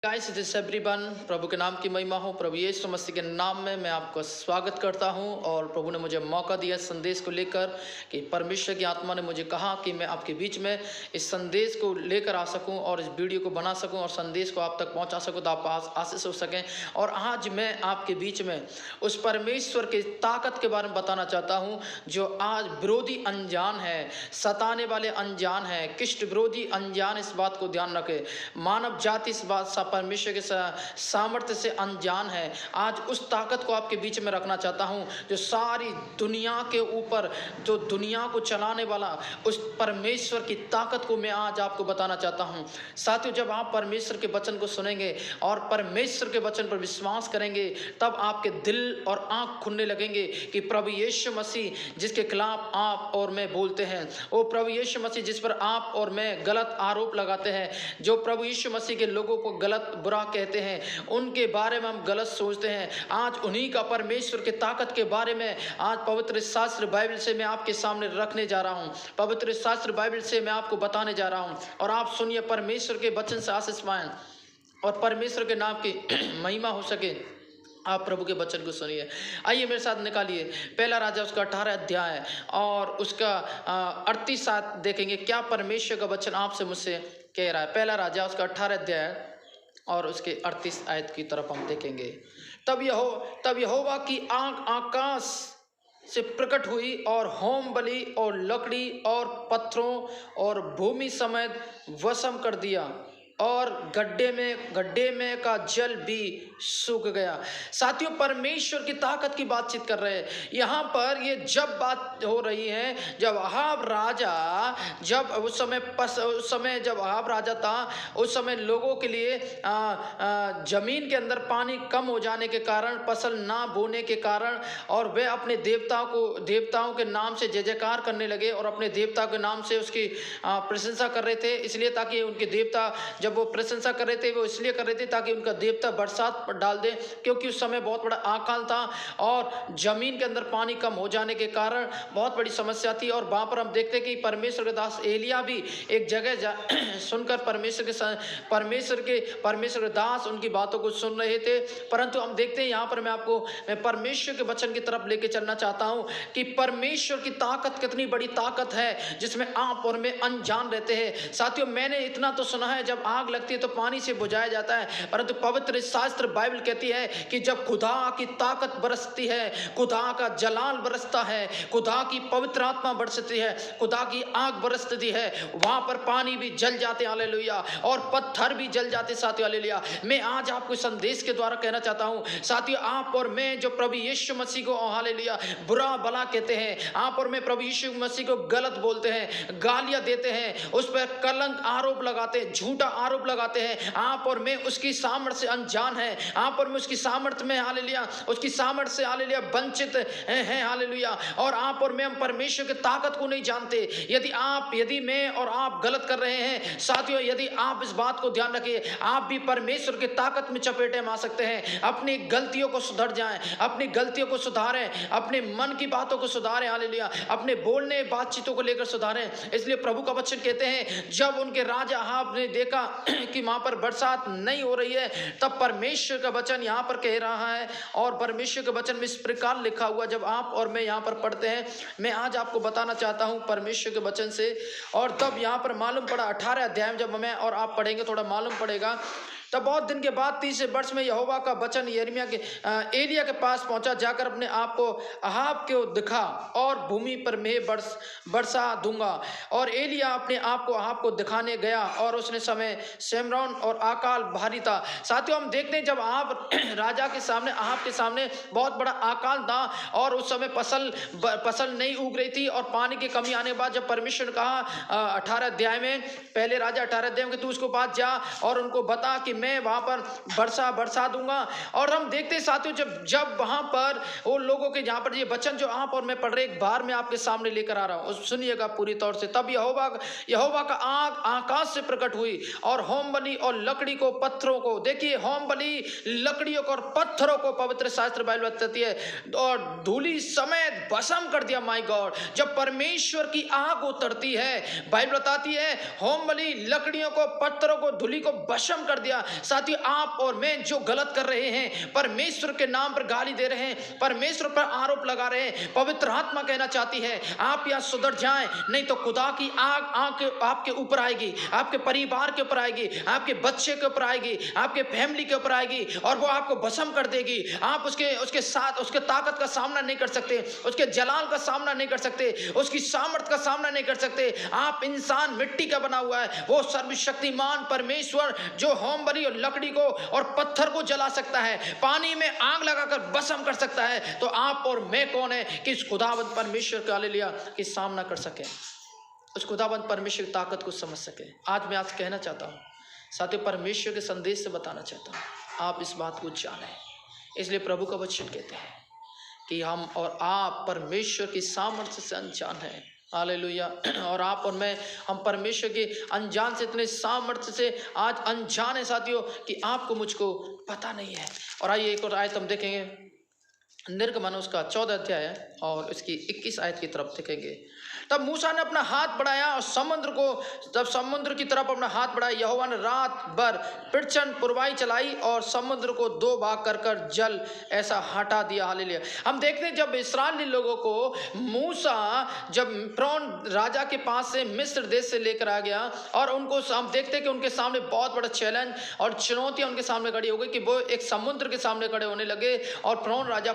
Guys this everyone, प्रभु के नाम की महिमा हो। प्रभु यीशु मसीह के नाम में मैं आपका स्वागत करता हूं। और प्रभु ने मुझे मौका दिया संदेश को लेकर कि परमेश्वर की आत्मा ने मुझे कहा कि मैं आपके बीच में इस संदेश को लेकर आ सकूं और इस वीडियो को बना सकूं और संदेश को आप तक पहुंचा सकूं, तो आप आशीष हो सकें। और आज मैं आपके बीच में उस परमेश्वर की ताकत के बारे में बताना चाहता हूँ जो आज विरोधी अनजान है, सताने वाले अनजान है, कृष्ण विरोधी अनजान। इस बात को ध्यान रखें, मानव जाति इस बात परमेश्वर के सामर्थ्य से अनजान है। आज उस ताकत को आपके बीच में रखना चाहता हूं जो सारी दुनिया के ऊपर, जो दुनिया को चलाने वाला उस परमेश्वर की ताकत को मैं आज आपको बताना चाहता हूं। साथियों, जब आप परमेश्वर के वचन को सुनेंगे और परमेश्वर के वचन पर विश्वास करेंगे, तब आपके दिल और आंख खुलने लगेंगे कि प्रभु यीशु मसीह जिसके खिलाफ आप और मैं बोलते हैं, वो प्रभु यीशु मसीह जिस पर आप और मैं गलत आरोप लगाते हैं, जो प्रभु यीशु मसीह के लोगों को गलत बुरा कहते हैं, उनके बारे में हम गलत सोचते हैं, आज उन्हीं का परमेश्वर की ताकत के बारे में आज पवित्र शास्त्र बाइबल से मैं आपके सामने रखने जा रहा हूं। पवित्र शास्त्र बाइबल से मैं आपको बताने जा रहा हूं और आप सुनिए, परमेश्वर के वचन से आशीष पाएं और परमेश्वर के नाम की महिमा हो सके। आप प्रभु के वचन को सुनिए। आइए मेरे साथ निकालिए पहला राजा उसका 18 अध्याय और उसका 38 देखेंगे क्या परमेश्वर का वचन आपसे मुझसे कह रहा है। पहला राजा उसका 18 अध्याय और उसके 38 आयत की तरफ हम देखेंगे। तब यहोवा की आँख आकाश से प्रकट हुई और होम बलि और लकड़ी और पत्थरों और भूमि समेत वशम कर दिया और गड्ढे में का जल भी सूख गया। साथियों, परमेश्वर की ताकत की बातचीत कर रहे हैं यहाँ पर। ये जब बात हो रही है जब अहाब राजा, जब उस समय जब अहाब राजा था, उस समय लोगों के लिए जमीन के अंदर पानी कम हो जाने के कारण, फसल ना बोने के कारण, और वे अपने देवताओं के नाम से जय जयकार करने लगे और अपने देवता के नाम से उसकी प्रशंसा कर रहे थे। इसलिए ताकि उनके देवता, जब वो प्रशंसा कर रहे थे, वो इसलिए कर रहे थे ताकि उनका देवता बरसात पर डाल दे, क्योंकि उस समय बहुत बड़ा अकाल था और जमीन के अंदर पानी कम हो जाने के कारण बहुत बड़ी समस्या थी। और वहां पर हम देखते कि परमेश्वर के दास एलिया भी एक जगह सुनकर परमेश्वर के दास उनकी बातों को सुन रहे थे। परंतु हम देखते हैं यहाँ पर मैं परमेश्वर के वचन की तरफ लेके चलना चाहता हूँ कि परमेश्वर की ताकत कितनी बड़ी ताकत है जिसमें आप और मैं अनजान रहते हैं। साथियों, मैंने इतना तो सुना है जब आग लगती है तो पानी से बुझाया जाता है, परंतु पवित्र शास्त्र बाइबल कहती है कि जब खुदा की ताकत बरसती है, खुदा का जलाल बरसता है, खुदा की पवित्र आत्मा बरसती है, खुदा की आग बरसती है, वहां पर पानी भी जल जाते, हालेलुया, और पत्थर भी जल जाते। साथियों, हालेलुया, मैं आज आपको संदेश के द्वारा कहना चाहता हूं, साथियों, आप और मैं जो प्रभु यीशु मसीह को, हालेलुया, बुरा भला कहते हैं, आप और मैं प्रभु यीशु मसीह को गलत बोलते हैं, गालियां देते हैं, उस पर कलंक आरोप लगाते हैं, झूठा आरोप लगाते हैं, आप और मैं उसकी सामर्थ्य से अनजान है, आप और मैं उसकी सामर्थ्य में, हालेलुया, उसकी सामर्थ्य से, हालेलुया, वंचित हैं, हालेलुया, और आप और मैं हम परमेश्वर की ताकत को नहीं जानते। यदि मैं और आप गलत कर रहे हैं, साथियों, यदि आप इस बात को ध्यान रखिए, आप भी परमेश्वर की ताकत में चपेटे में आ सकते हैं। अपनी गलतियों को सुधर जाएं, अपनी गलतियों को सुधारें, अपने मन की बातों को सुधारें, हालेलुया, अपने बोलने बातचीतों को लेकर सुधारें। इसलिए प्रभु का वचन कहते हैं, जब उनके राजा अहाब ने देखा कि वहां पर बरसात नहीं हो रही है, तब परमेश्वर का वचन यहाँ पर कह रहा है, और परमेश्वर के वचन में इस प्रकार लिखा हुआ, जब आप और मैं यहाँ पर पढ़ते हैं, मैं आज आपको बताना चाहता हूँ परमेश्वर के वचन से। और तब यहाँ पर मालूम पड़ा 18 अध्याय में, जब मैं और आप पढ़ेंगे थोड़ा मालूम पड़ेगा। तब बहुत दिन के बाद 30 वर्ष में यहोवा का वचन एलिया के पास पहुंचा, जाकर अपने आप को अहाब को दिखा और भूमि पर मैं बरसा दूंगा। और एलिया अपने आप को अहाब को दिखाने गया और उसने समय शेमरोन और अकाल भारी था। साथियों, हम देखते हैं जब अहाब राजा के सामने, अहाब के सामने बहुत बड़ा अकाल था और उस समय फसल नहीं उग रही थी और पानी की कमी आने के बाद जब परमेश्वर ने कहा 18 अध्याय में, पहले राजा 18 अध्याय में, तू उसको पास जा और उनको बता कि मैं वहां पर बरसा दूंगा। और हम देखते साथियों, जब वहां पर वो लोगों के, जहां पर ये वचन जो आप और मैं पढ़ रहे, एक बार मैं आपके सामने लेकर आ रहा हूं, सुनिएगा पूरी तौर से। तब यहोवा का आग आकाश से प्रकट हुई और होम बलि और लकड़ी को, पत्थरों को, देखिए होम बलि, लकड़ियों को और पत्थरों को पवित्र शास्त्र बाइबल बताती है, और धूली समेत भस्म कर दिया। माय गॉड, जब परमेश्वर की आग उतरती है, बाइबल बताती है होम बलि, लकड़ियों को, पत्थरों को, धूली को भस्म कर दिया। साथियों, आप और मैं जो गलत कर रहे हैं, परमेश्वर के नाम पर गाली दे रहे हैं, परमेश्वर पर आरोप लगा रहे हैं, पवित्र आत्मा कहना चाहती है आप यहाँ सुधर जाएं, नहीं तो खुदा की आग आपके ऊपर आएगी, आपके परिवार के ऊपर आएगी, आपके बच्चे के ऊपर आएगी, आपके फैमिली के ऊपर आएगी और वो आपको भस्म कर देगी। आप उसके साथ उसके ताकत का सामना नहीं कर सकते, उसके जलाल का सामना नहीं कर सकते, उसकी सामर्थ का सामना नहीं कर सकते। आप इंसान मिट्टी का बना हुआ है, वो सर्वशक्तिमान परमेश्वर जो होम बलि और लकड़ी को और पत्थर को जला सकता है, पानी में आग लगाकर भस्म कर सकता है, तो आप और मैं कौन है कि इस खुदावंत परमेश्वर का हालेलुया की सामना कर सके, उस खुदावंत परमेश्वर की ताकत को समझ सके। आज मैं आपसे कहना चाहता हूँ, साथियों, परमेश्वर के संदेश से बताना चाहता हूँ, आप इस बात को जानें। इसलिए प्रभु का वचन कहते हैं कि हम और आप परमेश्वर की सामर्थ्य से अनजान हैं। हालेलुया। और आप और मैं, हम परमेश्वर के अनजान से इतने सामर्थ्य से आज अनजान है साथियों कि आपको मुझको पता नहीं है। और आइए एक और आयत हम देखेंगे, निर्गमन उसका 14 अध्याय है और उसकी 21 आयत की तरफ देखेंगे। तब मूसा ने अपना हाथ बढ़ाया और समुद्र की तरफ अपना हाथ बढ़ाया, यहोवा ने रात भर प्रचंड पुरवाई चलाई और समुद्र को 2 भाग कर जल ऐसा हटा दिया। हालेलुया। हम देखते हैं जब इस्राएली लोगों को मूसा जब फिरौन राजा के पास से मिस्र देश से लेकर आ गया और उनको हम देखते हैं कि उनके सामने बहुत बड़ा चैलेंज और चुनौतियां उनके सामने खड़ी हो गई कि वो एक समुद्र के सामने खड़े होने लगे और फिरौन राजा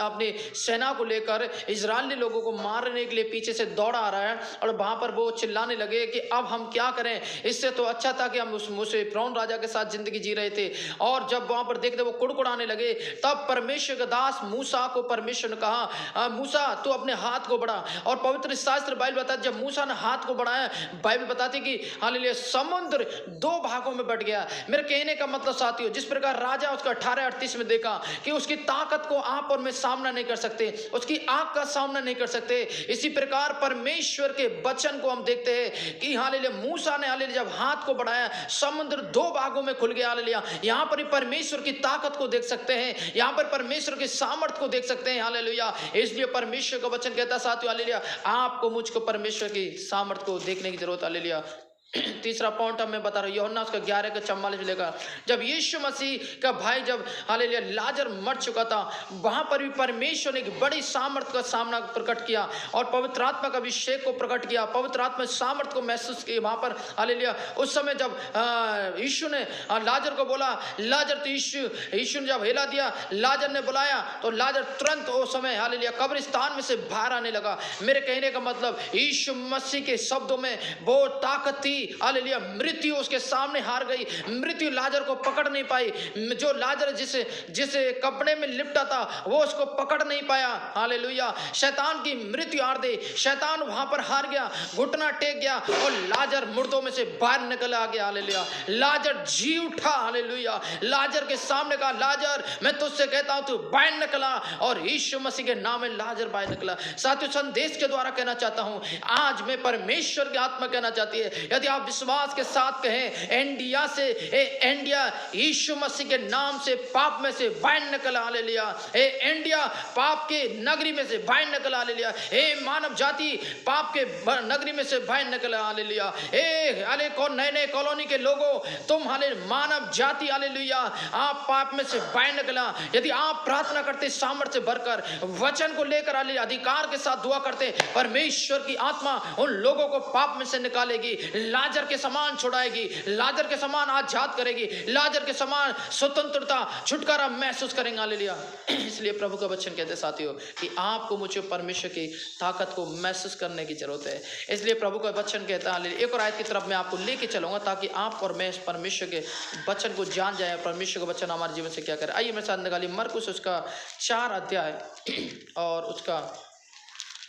अपनी सेना को लेकर इस्राएली लोगों को मारने के लिए पीछे से दौड़ आ रहा है और वहां पर वो चिल्लाने लगे कि अब हम क्या करें, इससे तो अच्छा था कि हम उस फिरौन राजा के साथ जिंदगी जी रहे थे। और जब वहां पर देखते वो कुड़कुड़ाने लगे, तब परमेश्वर का दास मूसा को परमेश्वर ने कहा, मूसा तू अपने हाथ को बढ़ा। और पवित्र शास्त्र बाइबल बताता जब मूसा ने हाथ को बढ़ाया, बाइबल बताती कि हालेलुया समुद्र 2 भागों में बट गया। मेरे कहने का मतलब साथियों, जिस प्रकार राजा उसका 18:38 में देखा कि उसकी ताकत को आप और मैं सामना नहीं कर सकते, उसकी आग का सामना नहीं कर सकते, इसी प्रकार परमेश्वर के वचन को हम देखते हैं कि हालेलुया मूसा ने हालेलुया जब हाथ को बढ़ाया समुद्र 2 भागों में खुल गया। हालेलुया यहां पर परमेश्वर की ताकत को देख सकते हैं, यहां पर परमेश्वर के सामर्थ को देख सकते हैं। हालेलुया इसलिए परमेश्वर का वचन कहता साथियों, हालेलुया आपको मुझको परमेश्वर की सामर्थ को देखने की जरूरत। हालेलुया तीसरा पॉइंट मैं बता रहा हूँ, यूहन्ना उसका 11:44 लेकर, जब यीशु मसीह का भाई जब हालेलुया लाजर मर चुका था, वहां पर भी परमेश्वर ने एक बड़ी सामर्थ का सामना प्रकट किया और पवित्र आत्मा का अभिषेक को प्रकट किया, पवित्र आत्मा सामर्थ को महसूस किया वहां पर। हालेलुया उस समय जब यीशु ने लाजर को बोला, लाजर, तो यीशु ने जब हिला दिया, लाजर ने बुलाया तो लाजर तुरंत उस समय हालेलुया कब्रिस्तान में से बाहर आने लगा। मेरे कहने का मतलब यीशु मसीह के शब्दों में वो ताकत थी। हालेलुया मृत्यु उसके सामने हार गई, मृत्यु लाजर को पकड़ नहीं पाई, जो लाजर जिसे कपड़े में लिपटा था वो उसको पकड़ नहीं पाया। हालेलुया शैतान की मृत्यु हार दे, शैतान वहां पर हार गया, घुटना टेक गया और लाजर मुर्दों में से बाहर निकल आ गया। हालेलुया लाजर जी उठा। हालेलुया लाजर के सामने कहा, लाजर मैं तुझसे कहता हूं तू बाहर निकला, और यीशु मसीह के नाम में लाजर बाहर निकला। साथियों संदेश के द्वारा कहना चाहता हूं, आज मैं परमेश्वर की आत्मा कहना चाहती है, यदि आप विश्वास के साथ कहें इंडिया से इंडिया यीशु मसीह के नाम से पाप में से बाहर निकल। हालेलुया इंडिया पाप के नगरी में से बाहर निकल। हालेलुया मानव जाति पाप के नगरी में से बाहर निकल। हालेलुया नए कॉलोनी के लोगों तुम मानव जाति हालेलुया आप पाप में से बाहर निकला। यदि आप प्रार्थना करते सामर्थ्य भरकर वचन को लेकर हालेलुया अधिकार के साथ दुआ करते, परमेश्वर की आत्मा उन लोगों को पाप में से निकालेगी, लाजर के समान छुड़ाएगी, लाजर के समान आजाद करेगी, लाजर के समान स्वतंत्रता छुटकारा महसूस करेंगे। हालेलुया इसलिए प्रभु का वचन कहते साथियों कि आपको मुझे परमेश्वर की ताकत को महसूस करने की जरूरत है। इसलिए प्रभु का वचन कहता है, हालेलुया एक और आयत की तरफ मैं आपको लेके चलूंगा ताकि आप और मैं परमेश्वर के वचन को जान जाए, परमेश्वर का वचन हमारे जीवन से क्या करे। आइए मेरे साथ निकालिए मरकुस उसका 4 अध्याय और उसका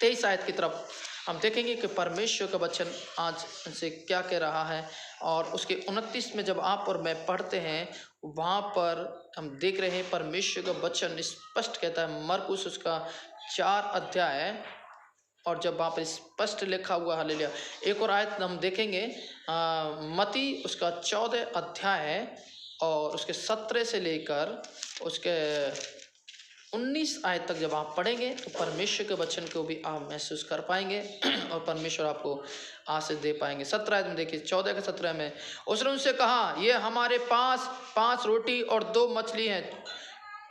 23 आयत की तरफ हम देखेंगे कि परमेश्वर का वचन आज से क्या कह रहा है। और उसके 29 में जब आप और मैं पढ़ते हैं वहाँ पर हम देख रहे हैं परमेश्वर का वचन स्पष्ट कहता है, मरकुस उसका 4 अध्याय और जब वहाँ पर स्पष्ट लिखा हुआ हालेलुया एक और आयत हम देखेंगे मती उसका 14 अध्याय और उसके 17 से लेकर उसके 19 आयत तक जब आप पढ़ेंगे तो परमेश्वर के वचन को भी आप महसूस कर पाएंगे और परमेश्वर आपको आशीष दे पाएंगे। 17 आयत में देखिए, 14 के 17 में, उसने उनसे कहा, ये हमारे पास 5 रोटी और 2 मछली हैं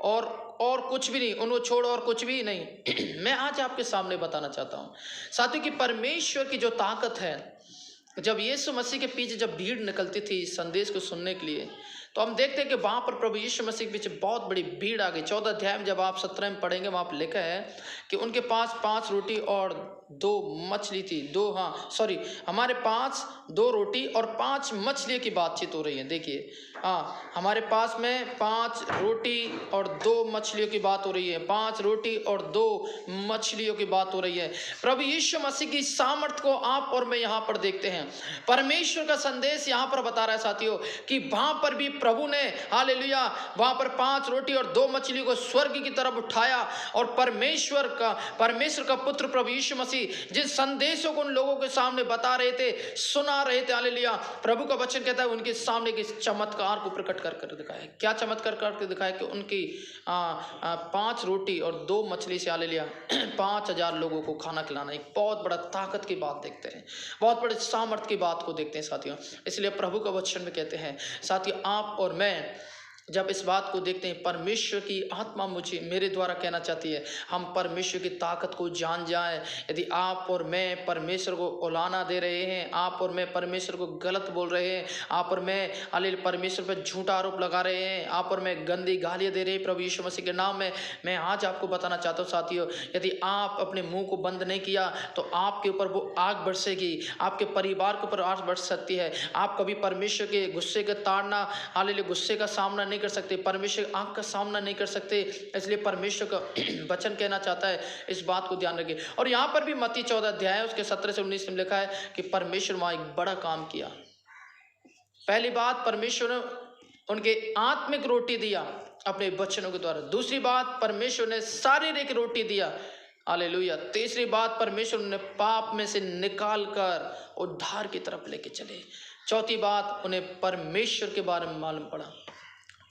और कुछ भी नहीं, उनको छोड़ और कुछ भी नहीं। मैं आज आपके सामने बताना चाहता हूँ साथियों कि परमेश्वर की जो ताकत है, जब यीशु मसीह के पीछे जब भीड़ निकलती थी इस संदेश को सुनने के लिए, तो हम देखते हैं कि वहाँ पर प्रभु यीशु मसीह के पीछे बहुत बड़ी भीड़ आ गई। 14 अध्याय में जब आप 17 में पढ़ेंगे, वहाँ पर लिखा है कि उनके पास 5 रोटी और 2 मछली थी। हमारे पास 2 रोटी और 5 मछलियों की बातचीत हो रही है। देखिए, हमारे पास में 5 रोटी और 2 मछलियों की बात हो रही है। 5 रोटी और 2 मछलियों की बात हो रही है। प्रभु यीशु मसीह की सामर्थ को आप और मैं यहाँ पर देखते हैं। परमेश्वर का संदेश यहाँ पर बता रहा है साथियों कि वहाँ पर भी प्रभु ने, हालेलुया, वहाँ पर 5 रोटी और 2 मछलियों को स्वर्ग की तरफ उठाया और परमेश्वर का पुत्र प्रभु यीशु मसीह जिन संदेशों को उन लोगों के सामने बता रहे थे, सुना रहे थे, हालेलुया, प्रभु का वचन कहता है उनके सामने के चमत्कार को प्रकट कर दिखाया। क्या चमत्कार करके दिखाया कि उनकी 5 रोटी और 2 मछली से, हालेलुया, 5000 लोगों को खाना खिलाना। एक बहुत बड़ा ताकत की बात देखते हैं, बहुत बड़े सामर्थ की बात को देखते हैं साथियों। इसलिए प्रभु का वचन में कहते हैं साथियों, आप और मैं जब इस बात को देखते हैं, परमेश्वर की आत्मा मेरे द्वारा कहना चाहती है, हम परमेश्वर की ताकत को जान जाएं। यदि आप और मैं परमेश्वर को उलाना दे रहे हैं, आप और मैं परमेश्वर को गलत बोल रहे हैं, आप और मैं हालेलुया परमेश्वर पर झूठा आरोप लगा रहे हैं, आप और मैं गंदी गालियां दे रहे हैं प्रभु यीशु मसीह के नाम में, मैं आज आपको बताना चाहता हूँ साथियों, यदि आप अपने मुँह को बंद नहीं किया तो आपके ऊपर वो आग बरसेगी, आपके परिवार के ऊपर आग बरस सकती है। आप कभी परमेश्वर के गुस्से का ताड़ना, हालेलुया, गुस्से का सामना नहीं कर सकते, परमेश्वर आंख का सामना नहीं कर सकते। इसलिए परमेश्वर का वचन कहना चाहता है, इस बात को ध्यान रखिए। और यहाँ पर भी मत्ती 14 अध्याय उसके 17 से 19 में लिखा है कि परमेश्वर वहाँ एक बड़ा काम किया। पहली बात, परमेश्वर ने उनके आत्मिक रोटी दिया अपने वचनों के द्वारा। दूसरी बात, परमेश्वर ने शारीरिक रोटी दिया, हालेलुया। तीसरी बात, परमेश्वर ने पाप में से निकाल कर उद्धार की तरफ लेके चले। चौथी बात, उन्हें परमेश्वर के बारे में मालूम पड़ा।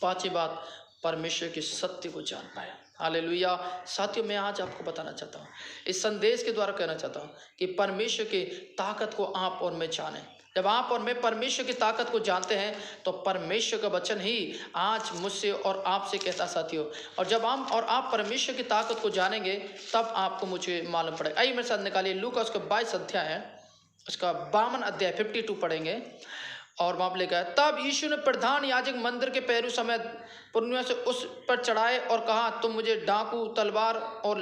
पांचवी बात, परमेश्वर के सत्य को जान पाया। हालेलुया। साथियों, मैं आज आपको बताना चाहता हूँ, इस संदेश के द्वारा कहना चाहता हूँ कि परमेश्वर की ताकत को आप और मैं जानें। जब आप और मैं परमेश्वर की ताकत को जानते हैं तो परमेश्वर का वचन ही आज मुझसे और आपसे कहता साथियों। और जब हम और आप परमेश्वर की ताकत को जानेंगे तब आपको मुझे मालूम पड़ेगा। आइए मेरे साथ निकालिए लूका उसका 22 अध्याय है, उसका 52 अध्याय 52 पढ़ेंगे। और वहाँ पर लिखा है, तब यीशु ने प्रधान याजक मंदिर के पैरों समेत पुरनियों से उस पर चढ़ाए और कहा, तुम मुझे डाकू, तलवार और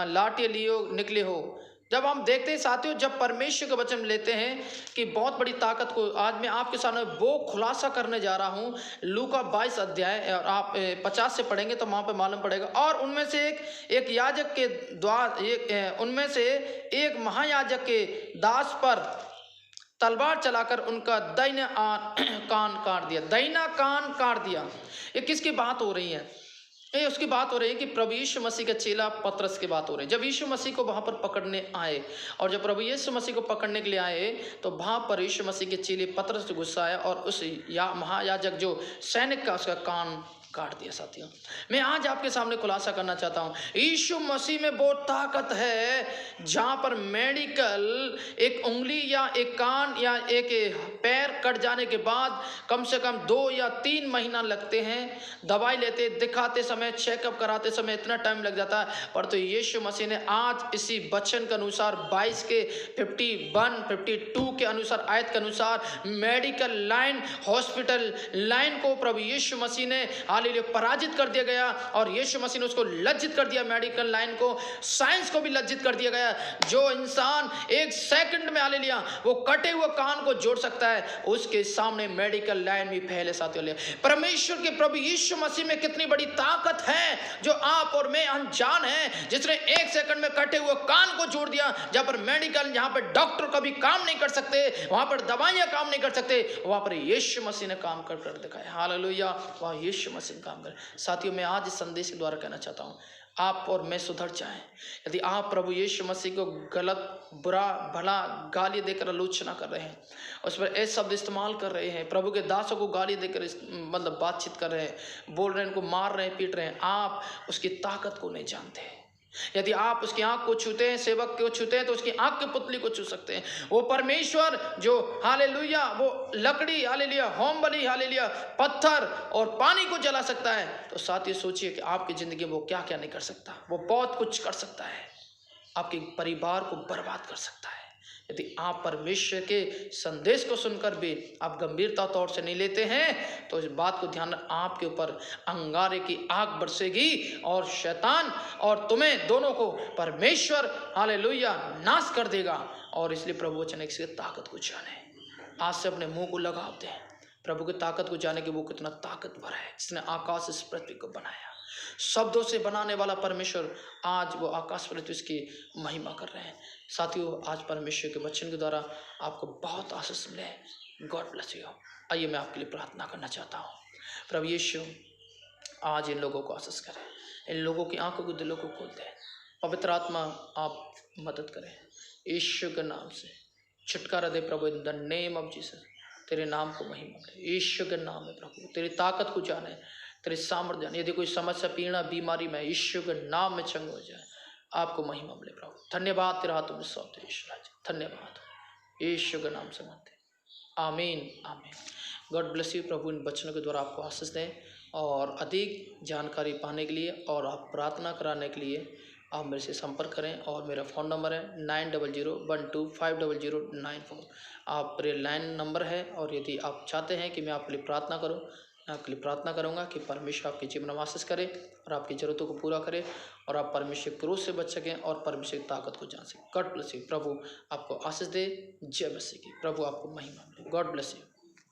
लाठी लिए निकले हो। जब हम देखते हैं साथियों, जब परमेश्वर का वचन लेते हैं कि बहुत बड़ी ताकत को आज मैं आपके सामने वो खुलासा करने जा रहा हूँ। लूका 22 अध्याय और आप 50 से पढ़ेंगे तो वहाँ पे मालूम पड़ेगा। और उनमें से एक याजक के द्वार, उनमें से एक महायाजक के दास पर तलवार चलाकर उनका दाहिना कान काट दिया। दाहिना कान काट दिया। ये किसकी बात हो रही है? ये उसकी बात हो रही है कि प्रभु यीशु मसीह का चेला पतरस की बात हो रही है। जब यीशु मसीह को वहाँ पर पकड़ने आए और जब प्रभु यीशु मसीह को पकड़ने के लिए आए तो वहाँ पर यीशु मसीह के चेले पतरस से गुस्सा आया और उस महायाजक जो सैनिक का उसका कान काट दिया। साथियों, मैं आज आपके सामने खुलासा करना चाहता हूँ, यीशु मसीह में वो ताकत है जहाँ पर मेडिकल एक उंगली या एक कान या एक पैर कट जाने के बाद कम से कम 2 या 3 महीना लगते हैं। दवाई लेते, दिखाते समय, चेकअप कराते समय इतना टाइम लग जाता है। पर तो यीशु मसीह ने आज इसी वचन के अनुसार 22 के 51, 52 के अनुसार, आयत के अनुसार मेडिकल लाइन, हॉस्पिटल लाइन को प्रभु यीशु मसीह ने हालेलुया पराजित कर दिया गया। और यीशु मसीह ने उसको लज्जित कर दिया, मेडिकल लाइन को, साइंस को भी लज्जित कर दिया गया। जो इंसान 1 सेकंड में हालेलुया वो कटे हुए कान को जोड़ सकता है, उसके सामने मेडिकल लाइन भी फैले। साथियों, परमेश्वर के प्रभु यीशु मसीह में कितनी बड़ी ताकत है जो आप और मैं अनजान है, जिसने 1 सेकंड में कटे हुए कान को जोड़ दिया। जहां पर मेडिकल, जहां पर डॉक्टर कभी काम नहीं कर सकते, वहां पर दवाइयां काम नहीं कर सकते, वहां पर यीशु मसीह ने काम कर दिखाया। हालेलुया, वहां यीशु मसीह काम कर। साथियों, मैं आज इस संदेश के द्वारा कहना चाहता हूँ, आप और मैं सुधर जाएं। यदि आप प्रभु यीशु मसीह को गलत, बुरा, भला गाली देकर आलोचना कर रहे हैं, उस पर ऐसे शब्द इस्तेमाल कर रहे हैं, प्रभु के दासों को गाली देकर मतलब बातचीत कर रहे हैं, बोल रहे हैं, उनको मार रहे हैं, पीट रहे हैं, आप उसकी ताकत को नहीं जानते। यदि आप उसकी आंख को छूते हैं, सेवक को छूते हैं, तो उसकी आंख की पुतली को छू सकते हैं। वो परमेश्वर जो हालेलुया वो लकड़ी, हालेलुया होम बलि, हालेलुया पत्थर और पानी को जला सकता है, तो साथ ही सोचिए कि आपकी जिंदगी में वो क्या क्या नहीं कर सकता। वो बहुत कुछ कर सकता है, आपके परिवार को बर्बाद कर सकता है। यदि आप परमेश्वर के संदेश को सुनकर भी आप गंभीरता तौर से नहीं लेते हैं, तो इस बात को ध्यान, आपके ऊपर अंगारे की आग बरसेगी और शैतान और तुम्हें दोनों को परमेश्वर हालेलुया नाश कर देगा। और इसलिए प्रभु वचन की ताकत को जाने, आज से अपने मुंह को लगाव दें, प्रभु की ताकत को जाने कि वो कितना ताकतवर है, जिसने आकाश इस पृथ्वी को बनाया। शब्दों से बनाने वाला परमेश्वर आज वो आकाश पृथ्वी की महिमा कर रहे हैं। साथियों, आज परमेश्वर के वचन के द्वारा आपको बहुत आशीष मिले। God bless you. आइए मैं आपके लिए प्रार्थना करना चाहता हूँ। प्रभु यीशु, आज इन लोगों को आशीष करें, इन लोगों की आंखों को, दिलों को खोल दें। पवित्र आत्मा आप मदद करें, यीशु के नाम से छुटकारा दे प्रभु, in the name of Jesus. तेरे नाम को महिमा दे, यीशु के नाम में प्रभु तेरी ताकत को जाने, तेरे सामर्थ्य जाने। यदि कोई समस्या, पीड़ा, बीमारी में यीशु के नाम में चंग हो जाए, आपको महिमा मिले प्रभु। धन्यवाद, तेरे हाथों में सौंपते यीशु राजा, धन्यवाद, यीशु के नाम से मांगते, आमीन आमीन। God bless you. प्रभु इन वचनों के द्वारा आपको आशीष दें, और अधिक जानकारी पाने के लिए और आप प्रार्थना कराने के लिए आप मेरे से संपर्क करें। और मेरा फ़ोन नंबर है 9001250094। आप मेरे लाइन नंबर है, और यदि आप चाहते हैं कि मैं आपके लिए प्रार्थना करूं, मैं आपके लिए प्रार्थना करूंगा कि परमेश्वर आपके जीवन में आशीष करे और आपकी ज़रूरतों को पूरा करे, और आप परमेश्वर के क्रोध से बच सकें और परमेश्वर की ताकत को जान सकें। God bless you. प्रभु आपको आशीष दे। जय मसीह की। प्रभु आपको महिमा मिले। God bless you.